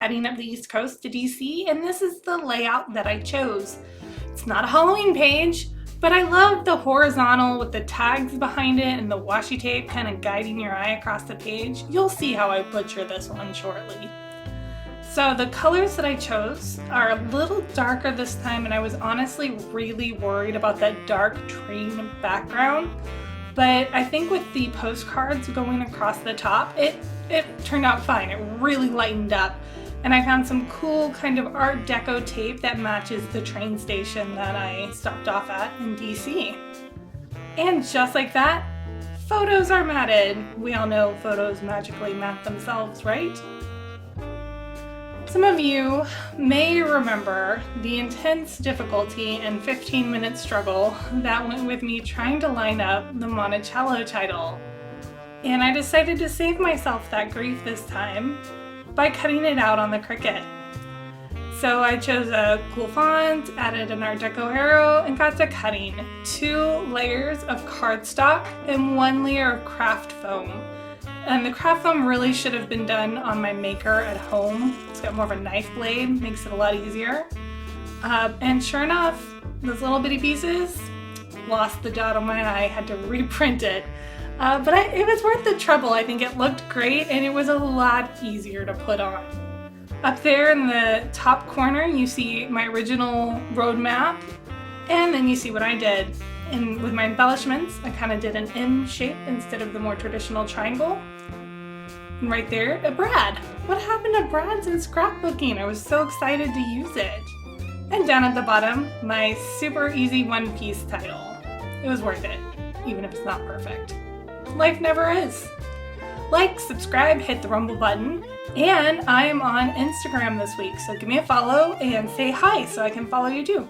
Heading up the East Coast to DC, and this is the layout that I chose. It's not a Halloween page, but I love the horizontal with the tags behind it and the washi tape kind of guiding your eye across the page. You'll see how I butcher this one shortly. So the colors that I chose are a little darker this time, and I was honestly really worried about that dark train background. But I think with the postcards going across the top, it turned out fine. It really lightened up. And I found some cool kind of Art Deco tape that matches the train station that I stopped off at in DC. And just like that, photos are matted. We all know photos magically mat themselves, right? Some of you may remember the intense difficulty and 15-minute struggle that went with me trying to line up the Monticello title. And I decided to save myself that grief this time by cutting it out on the Cricut. So I chose a cool font, added an Art Deco arrow, and got to cutting 2 layers of cardstock and 1 layer of craft foam. And the craft foam really should have been done on my maker at home. It's got more of a knife blade, makes it a lot easier. And sure enough, those little bitty pieces lost the dot on my eye, had to reprint it. But it was worth the trouble. I think it looked great and it was a lot easier to put on. Up there in the top corner, you see my original road map, and then you see what I did. And with my embellishments, I kind of did an M shape instead of the more traditional triangle. And right there, a Brad. What happened to Brads in scrapbooking? I was so excited to use it. And down at the bottom, my super easy one-piece title. It was worth it, even if it's not perfect. Life never is. Like, subscribe, hit the rumble button, and I am on Instagram this week, so give me a follow and say hi so I can follow you too.